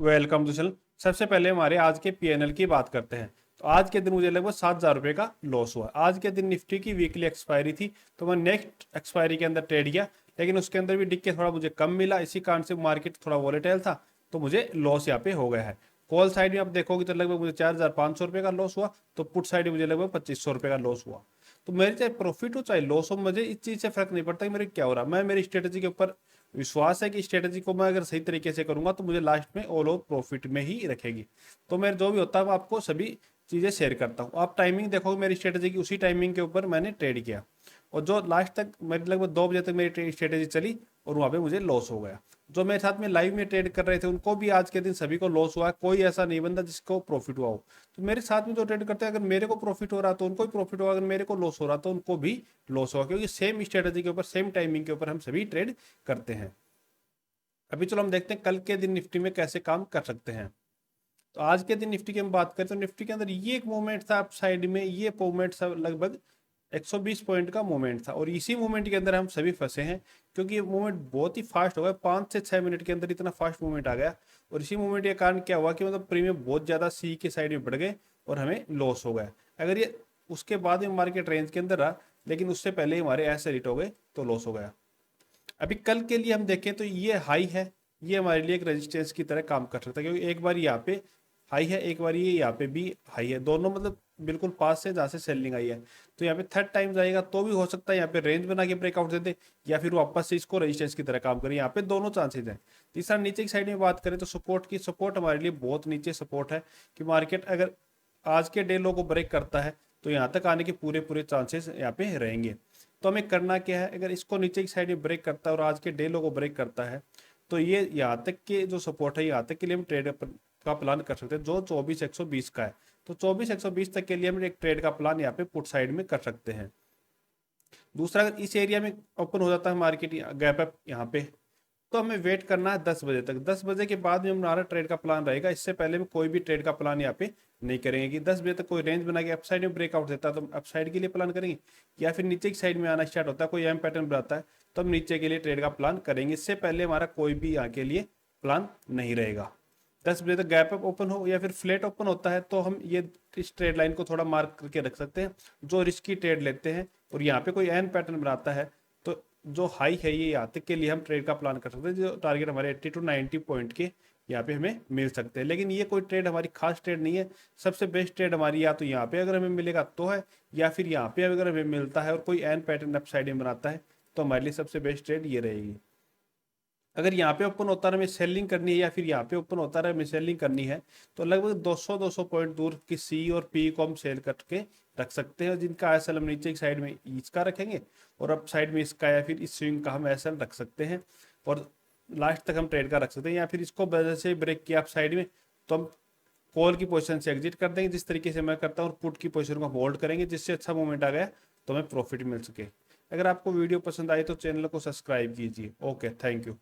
Welcome to channel. सबसे पहले हमारे आज के पीएनएल की बात करते हैं। तो आज के दिन मुझे लगभग 7,000 रुपये का लॉस हुआ। आज के दिन निफ्टी की वीकली एक्सपायरी थी, तो मैं नेक्स्ट एक्सपायरी के अंदर ट्रेड किया, लेकिन उसके अंदर भी डिक के थोड़ा मुझे कम मिला। इसी कारण से मार्केट थोड़ा वॉलेटाइल था, तो मुझे लॉस यहाँ पे हो गया है। कॉल साइड में आप देखोगे तो लगभग मुझे 4,500 रुपये का लॉस हुआ, तो पुट साइड में मुझे लगभग 2,500 रुपये का लॉस हुआ। तो मेरे चाहे प्रॉफिट हो चाहे लॉस हो, मुझे इस चीज़ से फर्क नहीं पड़ता कि मेरे क्या हो रहा। मैं मेरी स्ट्रेटेजी के ऊपर विश्वास है कि स्ट्रेटेजी को मैं अगर सही तरीके से करूंगा तो मुझे लास्ट में ऑल ओवर प्रॉफिट में ही रखेगी। तो मेरे जो भी होता है मैं आपको सभी चीज़ें शेयर करता हूँ। आप टाइमिंग देखोगे मेरी स्ट्रेटेजी की, उसी टाइमिंग के ऊपर मैंने ट्रेड किया, और जो लास्ट तक मेरी लगभग 2 बजे तक मेरी स्ट्रेटेजी चली, और वहाँ पे मुझे लॉस हो गया। जो मेरे साथ में लाइव में ट्रेड कर रहे थे उनको भी आज के दिन सभी को लॉस हुआ है, कोई ऐसा नहीं बंदा जिसको प्रॉफिट हुआ हो। तो मेरे साथ में जो ट्रेड करते हैं, अगर मेरे को प्रॉफिट हो रहा तो उनको भी प्रॉफिट होगा, अगर मेरे को लॉस हो रहा तो उनको भी लॉस होगा, क्योंकि सेम स्ट्रेटेजी के ऊपर सेम टाइमिंग के ऊपर हम सभी ट्रेड करते हैं। अभी चलो हम देखते हैं कल के दिन निफ्टी में कैसे काम कर सकते हैं। तो आज के दिन निफ्टी की हम बात करें तो निफ्टी के अंदर ये एक मूवमेंट था अप साइड में, ये मूवमेंट था लगभग 120 पॉइंट का मूवमेंट था, और इसी मूवमेंट के अंदर हम सभी फंसे हैं, क्योंकि ये मूवमेंट बहुत ही फास्ट हो गया। 5 से 6 मिनट के अंदर इतना फास्ट मूवमेंट आ गया, और इसी मूवमेंट के कारण क्या हुआ कि मतलब प्रीमियम बहुत ज़्यादा सी के साइड में बढ़ गए और हमें लॉस हो गया। अगर ये उसके बाद में मार्केट रेंज के अंदर रहा, लेकिन उससे पहले ही हमारे ऐसे हिट हो गए तो लॉस हो गया। अभी कल के लिए हम देखें तो ये हाई है, ये हमारे लिए एक रेजिस्टेंस की तरह काम कर सकता है, क्योंकि एक बार यहाँ पे हाई है, एक बार ये यहाँ पे भी हाई है, दोनों मतलब बिल्कुल पास से जहाँ से सेलिंग आई है। तो यहाँ पे थर्ड टाइम जाएगा तो भी हो सकता है यहाँ पे रेंज बना के ब्रेकआउट दे दे, या फिर वापस से इसको रेजिस्टेंस की तरह काम करे। यहाँ पे दोनों चांसेज हैं। तीसरा, नीचे की साइड में बात करें तो सपोर्ट की, सपोर्ट हमारे लिए बहुत नीचे सपोर्ट है, कि मार्केट अगर आज के डे लो को ब्रेक करता है तो यहाँ तक आने के पूरे पूरे चांसेस यहाँ पे रहेंगे। तो हमें करना क्या है, अगर इसको नीचे की साइड में ब्रेक करता है और आज के डे लो को ब्रेक करता है, तो ये यहाँ तक के जो सपोर्ट है, यहाँ तक के लिए हम ट्रेड का प्लान कर सकते हैं, जो 24,120 का है। तो 24,120 तक के लिए हम एक ट्रेड का प्लान यहाँ पे पुट साइड में कर सकते हैं। दूसरा, अगर इस एरिया में ओपन हो जाता है मार्केट गैप अप यहाँ पे, तो हमें वेट करना है 10 बजे तक। 10 बजे के बाद में हमारा ट्रेड का प्लान रहेगा, इससे पहले में कोई भी ट्रेड का प्लान यहाँ पे नहीं करेंगे। कि 10 बजे तक कोई रेंज बना के अपसाइड में ब्रेकआउट देता है तो हम अपसाइड के लिए प्लान करेंगे, या फिर नीचे की साइड में आना स्टार्ट होता है, कोई एम पैटर्न बनाता है तो हम नीचे के लिए ट्रेड का प्लान करेंगे। इससे पहले हमारा कोई भी यहाँ के लिए प्लान नहीं रहेगा। 10 बजे तक गैप अप ओपन हो या फिर फ्लैट ओपन होता है तो हम ये इस ट्रेड लाइन को थोड़ा मार्क करके रख सकते हैं, जो रिस्की ट्रेड लेते हैं और यहाँ पे कोई एन पैटर्न बनाता है तो जो हाई है ये यहाँ तक के लिए हम ट्रेड का प्लान कर सकते हैं, जो टारगेट हमारे 80 to 90 पॉइंट के यहाँ पे हमें मिल सकते हैं। लेकिन ये कोई ट्रेड हमारी खास ट्रेड नहीं है। सबसे बेस्ट ट्रेड हमारी या तो यहाँ पे अगर हमें मिलेगा तो है, या फिर यहाँ पे अगर हमें मिलता है और कोई एन पैटर्न अपसाइड में बनाता है तो हमारे लिए सबसे बेस्ट ट्रेड ये रहेगी। अगर यहाँ पे ओपन होता रहा हमें सेलिंग करनी है, या फिर यहाँ पे ओपन होता रहा हमें सेलिंग करनी है, तो लगभग 200 पॉइंट दूर की सी और पी को हम सेल करके रख सकते हैं, जिनका एसएल हम नीचे की साइड में इसका रखेंगे और अप साइड में इसका या फिर इस स्विंग का हम एसएल रख सकते हैं, और लास्ट तक हम ट्रेड का रख सकते हैं। या फिर इसको वजह से ब्रेक किया अप साइड में तो हम कॉल की पोजीशन से एग्जिट कर देंगे, जिस तरीके से मैं करता हूँ, और पुट की पोजीशन को होल्ड करेंगे, जिससे अच्छा मूवमेंट आ गया तो हमें प्रॉफिट मिल सके। अगर आपको वीडियो पसंद आई तो चैनल को सब्सक्राइब कीजिए। Okay, thank you.